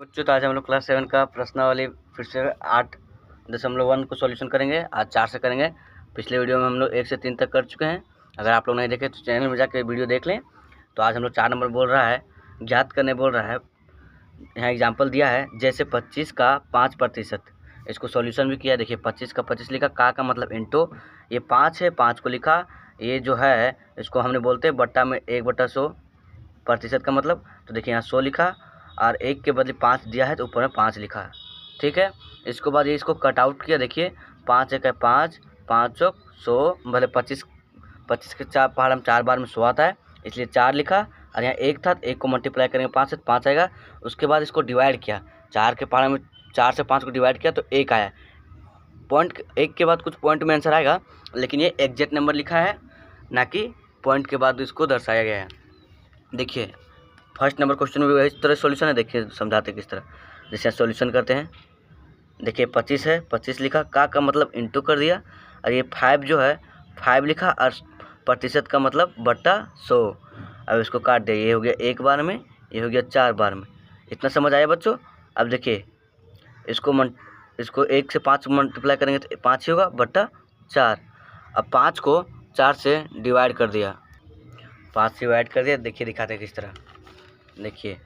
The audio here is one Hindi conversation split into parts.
बच्चों तो आज हम लोग क्लास 7 का प्रश्नावली फिर से 8.1 को सॉल्यूशन करेंगे। आज 4 से करेंगे। पिछले वीडियो में हम लोग 1 से 3 तक कर चुके हैं। अगर आप लोग नहीं देखे तो चैनल में जाकर वीडियो देख लें। तो आज हम लोग 4 नंबर बोल रहा है, ज्ञात करने बोल रहा है। यहाँ एग्जाम्पल दिया है, जैसे 25 का 5%। इसको सॉल्यूशन भी किया। देखिए 25 का 25 लिखा, का मतलब इंटू, ये 5 है, 5 को लिखा। ये जो है इसको हमने बोलते हैं बट्टा में 1/100% का मतलब। तो देखिए यहाँ 100 लिखा और 1 के बदले 5 दिया है तो ऊपर में 5 लिखा है। ठीक है, इसको बाद ये इसको कट आउट किया। देखिए 5 1 है 5, 5 चौक 100, भले 25 के 4 पहाड़ में 4 बार में 100 आता है, इसलिए 4 लिखा। और यहाँ 1 था, 1 को मल्टीप्लाई करेंगे 5 से, 5 आएगा। उसके बाद इसको डिवाइड किया, 4 के पहाड़ में 4 से 5 को डिवाइड किया तो 1 आया। पॉइंट 1 के बाद कुछ पॉइंट में आंसर आएगा, लेकिन ये एग्जैक्ट नंबर लिखा है, ना कि पॉइंट के बाद इसको दर्शाया गया है। देखिए फर्स्ट नंबर क्वेश्चन में भी इस तरह सॉल्यूशन है। देखिए समझाते किस तरह, जैसे सॉल्यूशन करते हैं। देखिए 25 है, 25 लिखा, का मतलब इंटू कर दिया। और ये 5 जो है 5 लिखा और प्रतिशत का मतलब बट्टा 100। अब इसको काट दिया, ये हो गया 1 बार में, ये हो गया 4 बार में। इतना समझ आया बच्चों? अब देखिए इसको 1 से 5 मल्टीप्लाई करेंगे तो 5 ही होगा बट्टा 4। अब 5 को 4 से डिवाइड कर दिया, 5 से डिवाइड कर दिया। देखिए दिखाते हैं किस तरह। देखिए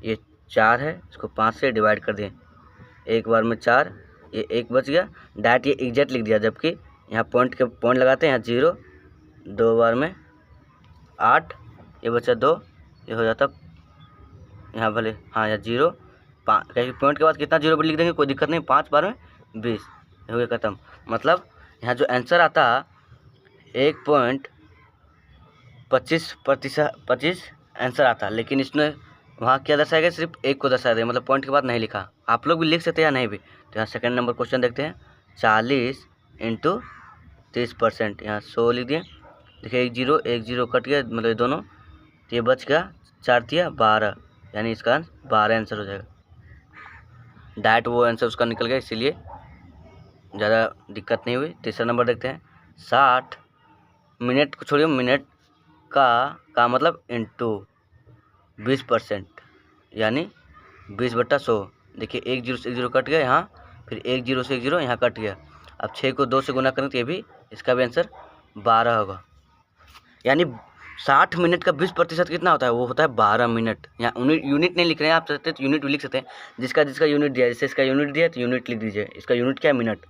ये 4 है, इसको 5 से डिवाइड कर दिए, 1 बार में 4, ये 1 बच गया। डायरेक्ट ये एग्जैक्ट लिख दिया, जबकि यहाँ पॉइंट लगाते हैं। यहाँ 0, 2 बार में 8, ये बचा 2, ये हो जाता यहाँ भले, हाँ यहाँ 0 5, पॉइंट के बाद कितना 0 भी लिख देंगे कोई दिक्कत नहीं। 5 बार में 20, हो गया ख़त्म। मतलब यहाँ जो आंसर आता 1.25% आंसर आता, लेकिन इसने वहाँ क्या दर्शाया गया, सिर्फ 1 को दर्शाया गया, मतलब पॉइंट के बाद नहीं लिखा। आप लोग भी लिख सकते हैं या नहीं भी। तो यहाँ सेकंड नंबर क्वेश्चन देखते हैं। 40 × 30%, यहाँ 100 लिख दिए। देखिए 1 0 कट गया, मतलब ये दोनों, तो ये बच गया 4 तिया 12, यानी इसका 12 आंसर हो जाएगा। डायरेक्ट वो आंसर उसका निकल गया, इसीलिए ज़्यादा दिक्कत नहीं हुई। तीसरा नंबर देखते हैं। 60 मिनट को छोड़िए, मिनट का मतलब इंटू 20%, यानी 20/100। देखिए 1 0 से 1 0 कट गया यहाँ, फिर 1 0 से 1 0 यहाँ कट गया। अब 6 को 2 से गुना करें तो ये भी, इसका भी आंसर 12 होगा। यानी 60 मिनट का 20% कितना होता है, वो होता है 12 मिनट। यहाँ यूनिट नहीं लिख रहे हैं, आप चाहते तो यूनिट भी लिख सकते हैं, जिसका यूनिट दिया है। जैसे इसका यूनिट दिया है तो यूनिट लिख दीजिए, इसका यूनिट क्या है, मिनट।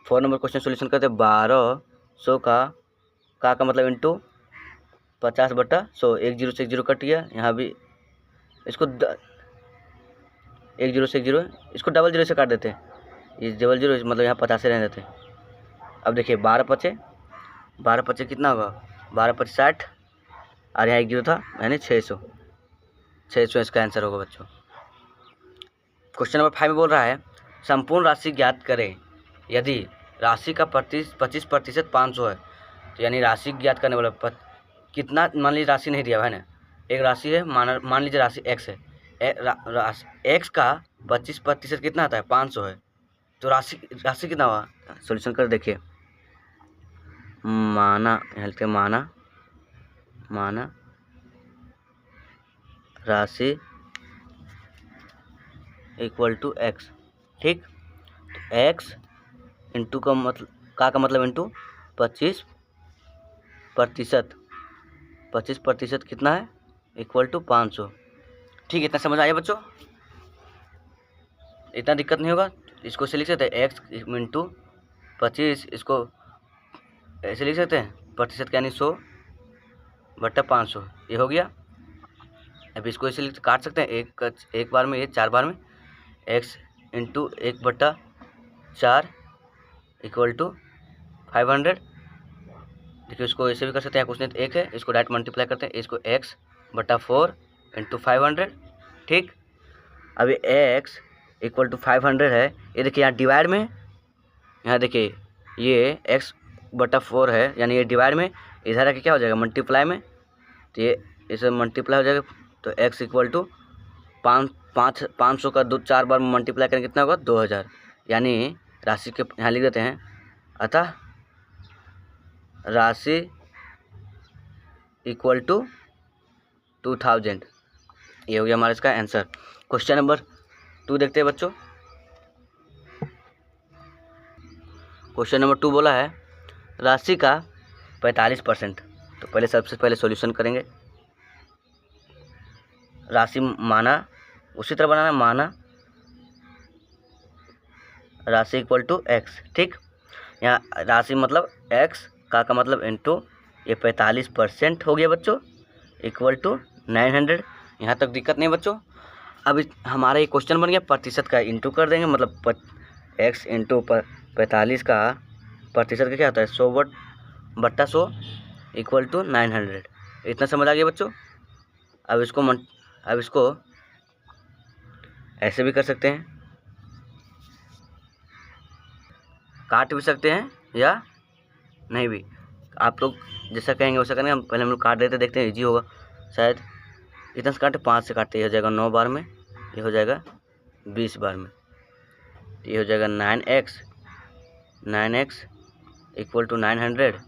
4 नंबर क्वेश्चन सोल्यूशन करते हैं। 1200 का मतलब इंटू 50/100, 1 0 से 1 0 कट गया। यहाँ भी इसको 1 0 से 1 0, इसको डबल 0 से काट देते हैं, ये डबल 0 मतलब यहाँ 50 से रहने देते हैं। अब देखिए 12 पचे कितना होगा, 12 5 60, और यहाँ 1 0 था, यानी 600 इसका आंसर होगा बच्चों। क्वेश्चन नंबर 5 में बोल रहा है, संपूर्ण राशि ज्ञात करें यदि राशि का 25% 500 है। तो यानी राशि ज्ञात करने वाला कितना, मान लीजिए राशि नहीं दिया है ना, एक राशि है, मान लीजिए राशि x है। x का 25% कितना आता है, 500 है। तो राशि कितना हुआ, सॉल्यूशन कर देखिए। माना राशि इक्वल टू x। ठीक, तो x इंटू का मतलब इंटू 25% कितना है, इक्वल टू 500। ठीक, इतना समझ आया बच्चों? इतना दिक्कत नहीं होगा। इसको ऐसे लिख सकते हैं, x इंटू 25, इसको ऐसे लिख सकते हैं, प्रतिशत यानी 100/500, ये हो गया। अब इसको ऐसे काट सकते हैं, एक बार में, ये 4 बार में, x इंटू 1/4 इक्वल टू 500। देखिए इसको ऐसे भी कर सकते हैं, कुछ नहीं तो 1 है, इसको डायरेक्ट मल्टीप्लाई करते हैं, इसको x/4 इंटू 500। ठीक, अब ये x इक्वल टू 500 है। ये देखिए यहाँ डिवाइड में, यहाँ देखिए ये x/4 है, यानी ये डिवाइड में, इधर आके क्या हो जाएगा, मल्टीप्लाई में। तो ये इसे मल्टीप्लाई हो जाएगा, तो x इक्वल टू 500 का 4 बार मल्टीप्लाई करेंगे कितना होगा, 2000। यानी राशि के यहाँ लिख देते हैं, अतः राशि इक्वल टू 2000। ये हो गया हमारा इसका आंसर। क्वेश्चन नंबर 2 देखते हैं बच्चों। क्वेश्चन नंबर 2 बोला है राशि का 45%। तो पहले सबसे पहले सॉल्यूशन करेंगे। राशि माना उसी तरह बनाना, माना राशि इक्वल टू एक्स। ठीक, यहाँ राशि मतलब एक्स का मतलब इनटू ये 45% हो गया बच्चों, इक्वल टू 900। यहाँ तक दिक्कत नहीं बच्चों। अब हमारा ये क्वेश्चन बन गया प्रतिशत का, इंटू कर देंगे, मतलब एक्स इंटू 45 का प्रतिशत का क्या होता है 100/100 इक्वल टू 900। इतना समझ आ गया बच्चों। अब इसको ऐसे भी कर सकते हैं, काट भी सकते हैं या नहीं भी, आप लोग जैसा कहेंगे वैसा करेंगे। हम लोग काट देते, देखते हैं इजी होगा शायद। इतना से काटे, 5 से काटते, ये हो जाएगा 9 बार में, ये हो जाएगा 20 बार में, ये हो जाएगा 9x इक्वल टू 900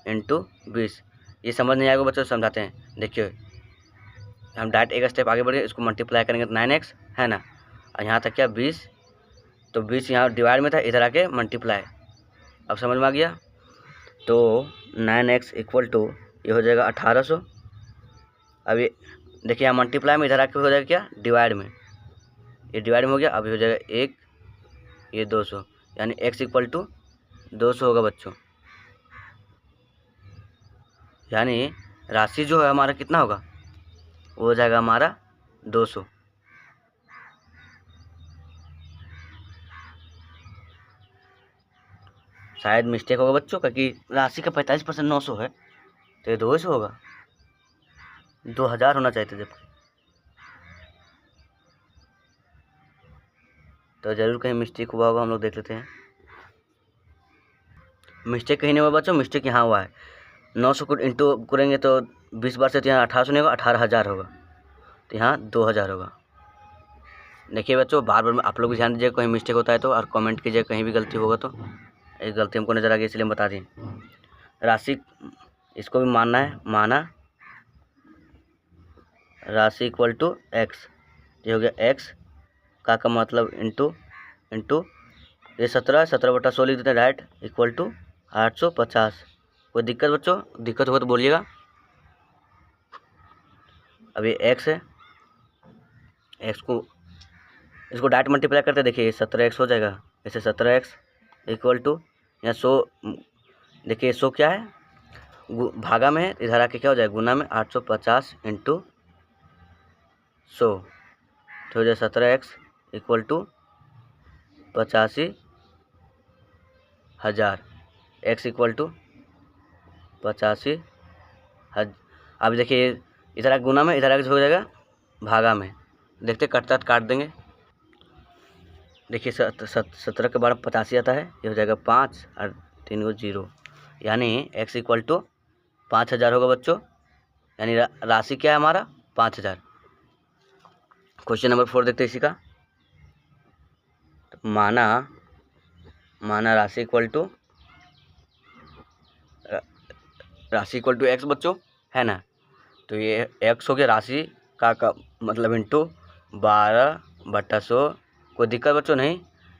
इंटू 20। ये समझ नहीं आएगा बच्चों, समझाते हैं। देखिए हम डायरेक्ट एक स्टेप आगे बढ़े, इसको मल्टीप्लाई करेंगे तो 9x है ना, और यहाँ तक क्या 20, तो 20 यहाँ डिवाइड में था, इधर आके मल्टीप्लाई। अब समझ में आ गया। तो 9x इक्वल टू ये हो जाएगा 1800। अब ये देखिए यहाँ मल्टीप्लाई में, इधर आके हो जाएगा क्या डिवाइड में, ये डिवाइड में हो गया। अब ये हो जाएगा 1, ये 200, यानी x इक्वल टू 200 होगा बच्चों। यानी राशि जो है हमारा कितना होगा, वो हो जाएगा हमारा 200। शायद मिस्टेक होगा बच्चों, क्योंकि राशि का 45% 900 है, तो ये 200 होगा, 2000 होना चाहिए था जब। तो ज़रूर कहीं मिस्टेक हुआ होगा, हम लोग देख लेते हैं। मिस्टेक कहीं नहीं हुआ बच्चों, मिस्टेक यहाँ हुआ है। 900 को इंटू करेंगे तो 20 बार से, तो यहाँ 1800 नहीं होगा, 18000 होगा, तो यहाँ 2000 होगा। देखिए बच्चों, बार बार आप लोग भी ध्यान दीजिए, कहीं मिस्टेक होता है तो, और कमेंट कीजिए कहीं भी गलती होगा तो। एक गलती हमको नज़र आ गई इसलिए हम बता दें। राशि इसको भी मानना है, माना राशि इक्वल टू एक्स, ये हो गया एक्स का मतलब इंटू ये 17/100 लिख देते हैं डायरेक्ट, इक्वल टू 850। कोई दिक्कत बच्चों, दिक्कत होगा तो बोलिएगा। अब ये एक्स है, एक्स को इसको डायरेक्ट मल्टीप्लाई करते, देखिए 17x हो जाएगा, ऐसे 17x इक्वल टू यहाँ 100, देखिए 100 क्या है भागा में है, इधर आके क्या हो जाएगा गुना में, 850 इंटू 100, तो हो जाए 17x equal to 85,000, x equal to 85,000। अब देखिए इधर आके गुना में, इधर आके हो जाएगा भागा में, देखते कटता काट देंगे। देखिए 17 के बाद 85 आता है, ये हो जाएगा 5 और 3 को 0, यानी x इक्वल टू 5000 होगा बच्चों। यानी राशि क्या है हमारा 5000। क्वेश्चन नंबर 4 देखते हैं इसी का। तो माना राशि इक्वल टू एक्स बच्चों, है ना। तो ये x हो गया राशि का मतलब इंटू 12/100। कोई दिक्कत बच्चों नहीं,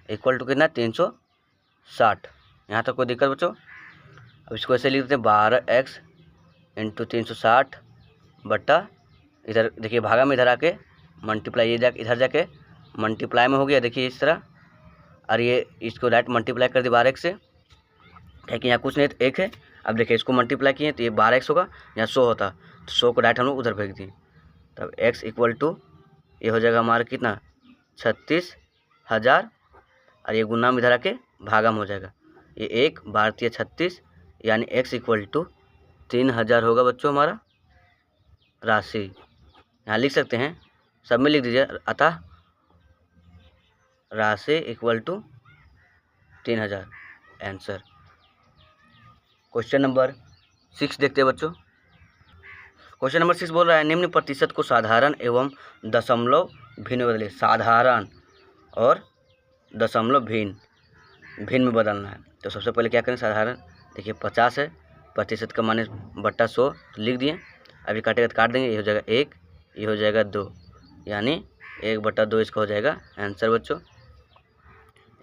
इक्वल टू कितना 360। यहाँ तक कोई दिक्कत बच्चों। अब इसको ऐसे लिख देते हैं 12x इंटू 360 बट्टा, इधर देखिए भागा में, इधर आके मल्टीप्लाई, ये जाके इधर जाके मल्टीप्लाई में हो गया, देखिए इस तरह। और ये इसको डायरेक्ट मल्टीप्लाई कर दिया 12x से, क्या कि यहाँ कुछ नहीं तो 1 है। अब देखिए इसको मल्टीप्लाई किए तो ये 12x होगा, यहाँ 100 होता, तो 100 को डायरेक्ट हम लोग उधर फेंक दिए। तब x इक्वल टू ये हो जाएगा हमारा कितना 36,000, और ये गुना में इधर आके भागा में हो जाएगा, ये 1 भारतीय 36, यानी x इक्वल टू 3000 होगा बच्चों हमारा राशि। यहाँ लिख सकते हैं, सब में लिख दीजिए, अतः राशि equal to 3000 answer. Question number 6 देखते हैं बच्चों। क्वेश्चन नंबर 6 बोल रहा है निम्न प्रतिशत को साधारण एवं दशमलव भिन्न में बदले। साधारण और दशमलव भिन्न में बदलना है। तो सबसे पहले क्या करें, साधारण देखिए 50 है, प्रतिशत का माने बट्टा 100 लिख दिए। अभी काटेगा तो काट देंगे, ये हो जाएगा 1, ये हो जाएगा 2, यानी 1/2 इसका हो जाएगा आंसर बच्चों।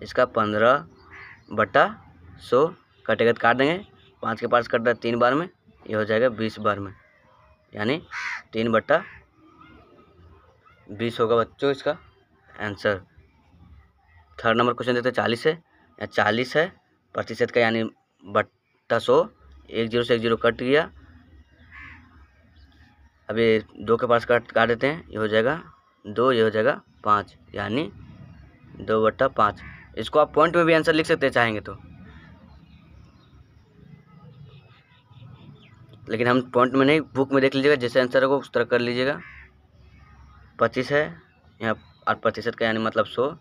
इसका 15/100 कटेगा तो काट देंगे, 5 के पास कट रहा है 3 बार में, ये हो जाएगा 20 बार में, यानी 3/20 होगा बच्चों इसका आंसर। थर्ड नंबर क्वेश्चन देखते हैं 40 है, या 40 है प्रतिशत का, यानी बट्टा 100, 1 0 से 1 0 कट गया। अब ये 2 के पास काट देते हैं, ये हो जाएगा 2, ये हो जाएगा 5, यानी 2/5। इसको आप पॉइंट में भी आंसर लिख सकते हैं चाहेंगे तो, लेकिन हम पॉइंट में नहीं, बुक में देख लीजिएगा, जैसे आंसर होगा उस तरह कर लीजिएगा। 25 है यहाँ 8% का, यानी मतलब 100,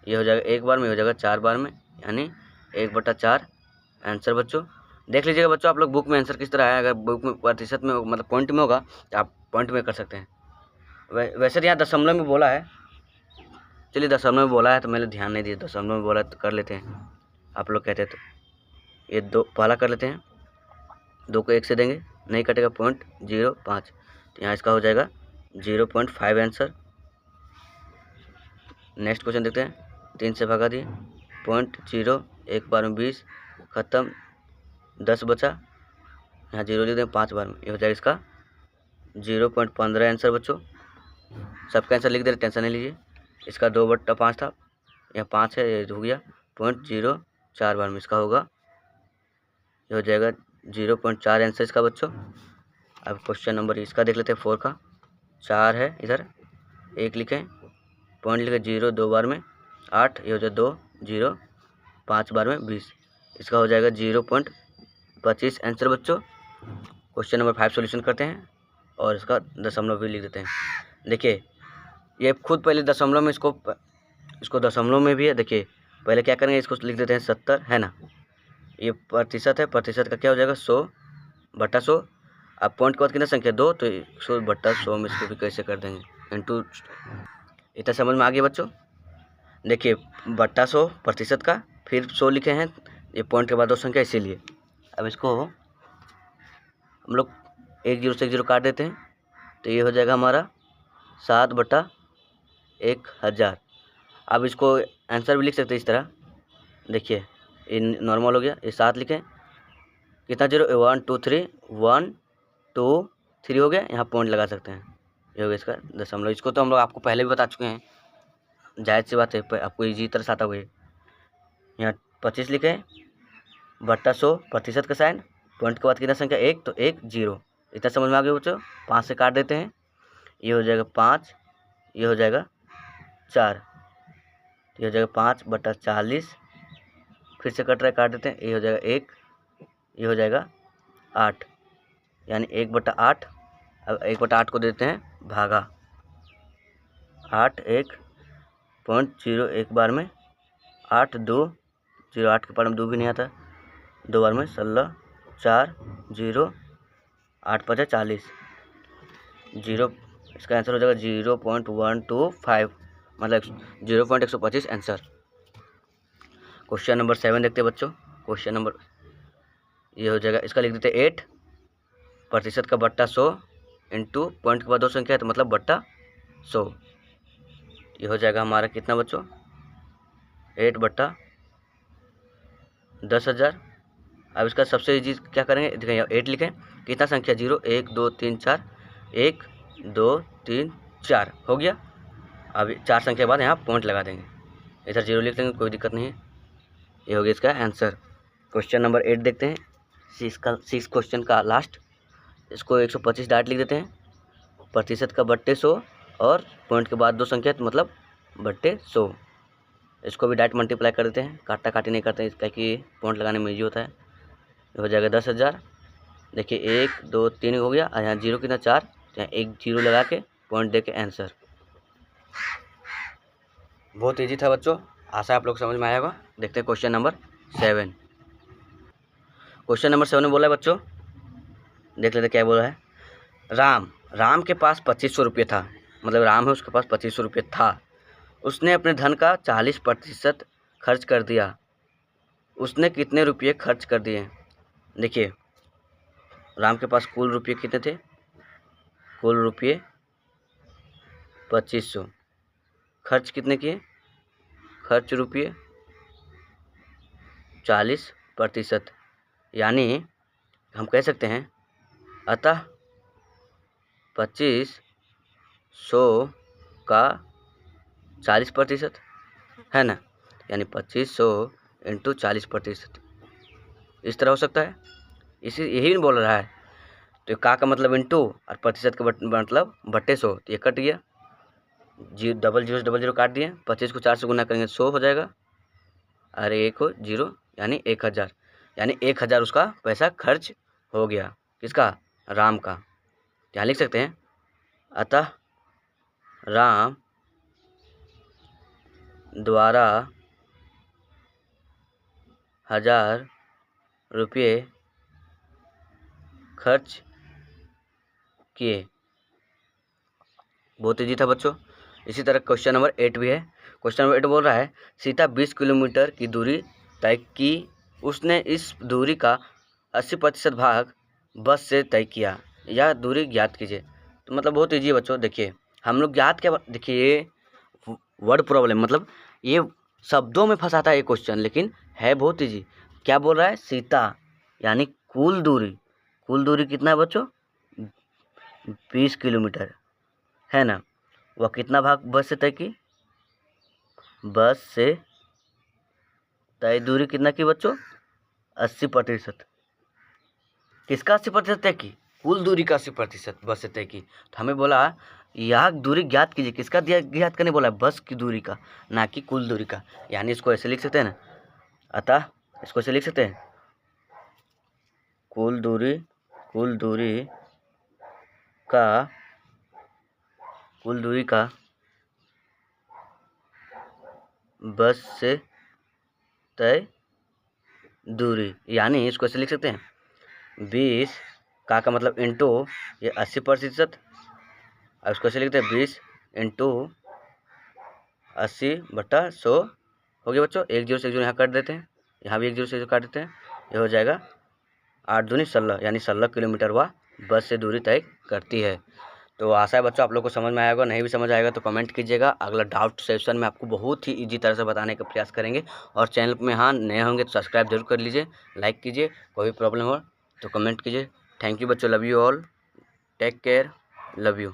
ये हो जाएगा 1 बार में, हो जाएगा 4 बार में, यानी 1/4 आंसर बच्चों। देख लीजिएगा बच्चों आप लोग बुक में आंसर किस तरह है। अगर बुक में प्रतिशत में मतलब पॉइंट में होगा तो आप पॉइंट में कर सकते हैं। वैसे तो यहाँ दशमलव में बोला है, चलिए दशमलव में बोला है तो मैंने ध्यान नहीं दिया, दशमलव में बोला है तो कर लेते हैं। आप लोग कहते हैं तो ये 2 पहला कर लेते हैं, 2 को 1 से देंगे, नहीं कटेगा 0.05, तो यहाँ इसका हो जाएगा 0.5 आंसर। नेक्स्ट क्वेश्चन देखते हैं, 3 से भगा दिए, 0.0, 1 बार में 20 खत्म, 10 बचा, यहाँ 0 लिख दें 5 बार में, ये हो जाएगा इसका 0.15 आंसर बच्चों। सबका आंसर लिख दे रहे, टेंशन नहीं लीजिए। इसका 2/5 था, यहाँ 5 है, ये हो गया 0.04 बार में, इसका होगा, ये हो जाएगा 0.4 आंसर इसका बच्चों। अब क्वेश्चन नंबर इसका देख लेते हैं 4 का। 4 है इधर, 1 लिखें, पॉइंट लिखे 0 2 बार में, 8, ये हो जाएगा 2 0, 5 बार में 20, इसका हो जाएगा 0.25 आंसर बच्चों। क्वेश्चन नंबर 5 सॉल्यूशन करते हैं और इसका दशमलव भी लिख देते हैं। देखिए ये खुद पहले दशमलव में, इसको दशमलव में भी है। देखिए पहले क्या करेंगे, इसको लिख देते हैं 70 है ना, ये प्रतिशत है, प्रतिशत का क्या हो जाएगा 100/100। अब पॉइंट के बाद कितना संख्या 2, तो 100/100 में इसको भी कैसे कर देंगे इंटू। इतना समझ में आ गया बच्चों। देखिए 100 प्रतिशत का, फिर 100 लिखे हैं, ये पॉइंट के बाद 2 संख्या इसीलिए। अब इसको हम लोग 1 0 से 1 0 काट देते हैं, तो ये हो जाएगा हमारा 7/1000। अब इसको आंसर भी लिख सकते हैं इस तरह। देखिए ये नॉर्मल हो गया, ये 7 लिखें, कितना 0, 1 2 3, 1 2 3 हो गया, यहाँ पॉइंट लगा सकते हैं, ये हो गया इसका दशमलव। इसको तो हम लोग आपको पहले भी बता चुके हैं, जायज़ सी बात है, आपको इजी तरह से आता हुआ। यहाँ 25 लिखें, /100 प्रतिशत का साइन, पॉइंट के बाद कितना संख्या 1, तो 1 0, इतना समझ में आ गया बच्चों। 5 से काट देते हैं, ये हो जाएगा 5, ये हो जाएगा 4, ये हो जाएगा 5/40, फिर से कट रहा है, काट देते हैं, ये हो जाएगा 1, ये हो जाएगा 8, यानी 1/8। अब 1/8 को देते हैं भागा 8, 1.01 बार में, 8 2 0, 8 के पार में 2 भी नहीं आता, 2 बार में 16, 4 0, 8 5 40, 0, इसका आंसर हो जाएगा 0.125, मतलब 0.125 आंसर। क्वेश्चन नंबर 7 देखते हैं बच्चों। क्वेश्चन नंबर ये हो जाएगा, इसका लिख देते हैं 8 प्रतिशत का /100 इंटू पॉइंट के बाद 2 संख्या है, तो मतलब /100, ये हो जाएगा हमारा कितना बच्चों, 8/10,000। अब इसका सबसे ईजी क्या करेंगे, देखिए 8 लिखें, कितना संख्या 0, 1 2 3 4, 1 2 3 4 हो गया। अब 4 संख्या के बाद यहाँ पॉइंट लगा देंगे, इधर 0 लिख देंगे, कोई दिक्कत नहीं है, ये हो गया इसका आंसर। क्वेश्चन नंबर 8 देखते हैं, 6 क्वेश्चन का लास्ट। इसको 125 डायरेक्ट लिख देते हैं, प्रतिशत का /100 और पॉइंट के बाद 2 संख्या, तो मतलब /100। इसको भी डायरेक्ट मल्टीप्लाई कर देते हैं, काटा काटी नहीं करते हैं, इसका कि पॉइंट लगाने में ईजी होता है। ये हो जाएगा 10,000। देखिए 1 2 3 हो गया, और यहाँ 0 कितना 4, यहाँ 1 0 लगा के पॉइंट दे के आंसर। बहुत ईजी था बच्चों, आशा आप लोग समझ में आया होगा। देखते हैं क्वेश्चन नंबर 7। क्वेश्चन नंबर 7 में बोला है बच्चों, देख लेते क्या बोला है। राम के पास 2500 रुपये था, मतलब राम है उसके पास 2500 रुपये था। उसने अपने धन का 40% खर्च कर दिया। उसने कितने रुपये खर्च कर दिए। देखिए राम के पास कुल रुपये कितने थे, कुल रुपये 2500। खर्च कितने किए? खर्च रुपये 40%। यानी हम कह सकते हैं अतः 2500 का 40% है ना, यानी 2500 इंटू 40%। इस तरह हो सकता है, इसी यही बोल रहा है। तो का मतलब इंटू और प्रतिशत का मतलब बट्टे 100, तो ये कट गया, 00 काट दिए। 25 को 4 से गुना करेंगे 100 हो जाएगा, अरे 1 हो 0 यानी 1000, यानी 1000 उसका पैसा खर्च हो गया। किसका? राम का। यहाँ लिख सकते हैं अतः राम द्वारा 1000 रुपये खर्च किए। बहुत ईजी था बच्चों। इसी तरह क्वेश्चन नंबर 8 भी है। क्वेश्चन नंबर 8 बोल रहा है सीता 20 किलोमीटर की दूरी तय की, उसने इस दूरी का 80% भाग बस से तय किया, यह दूरी ज्ञात कीजिए। तो मतलब बहुत ईजी है बच्चों। देखिए हम लोग ज्ञात क्या, देखिए वर्ड प्रॉब्लम, मतलब ये शब्दों में फंसाता है ये क्वेश्चन, लेकिन है बहुत ईजी। क्या बोल रहा है? सीता यानी कुल दूरी कितना है बच्चों? 20 किलोमीटर है ना। वह कितना भाग बस से तय की? बस से तय दूरी कितना की बच्चों? 80%। किसका 80% तय की? कुल दूरी का 80% बस से तय की। तो हमें बोला यह दूरी ज्ञात कीजिए। किसका ज्ञात करने बोला? बस की दूरी का, ना कि कुल दूरी का। यानी इसको ऐसे लिख सकते हैं ना, अतः इसको ऐसे लिख सकते हैं कुल दूरी का बस से तय दूरी, यानी इसको ऐसे लिख सकते हैं 20 का मतलब इंटू ये 80%, और उसको ऐसे लिखते हैं 20 इंटू 80/100 हो गया बच्चों। 1 0 से 1 0 यहाँ काट देते हैं, यहाँ भी 1 0 से 1 0 काट देते हैं, ये हो जाएगा 8 दूनी 16, यानी 16 किलोमीटर वह बस से दूरी तय करती है। तो आशा है बच्चों आप लोग को समझ में आएगा। नहीं भी समझ आएगा तो कमेंट कीजिएगा। अगला डाउट सेशन में आपको बहुत ही इजी तरह से बताने का प्रयास करेंगे। और चैनल में हाँ नए होंगे तो सब्सक्राइब जरूर कर लीजिए, लाइक कीजिए। कोई भी प्रॉब्लम हो तो कमेंट कीजिए। थैंक यू बच्चों, love you all, take care, love you.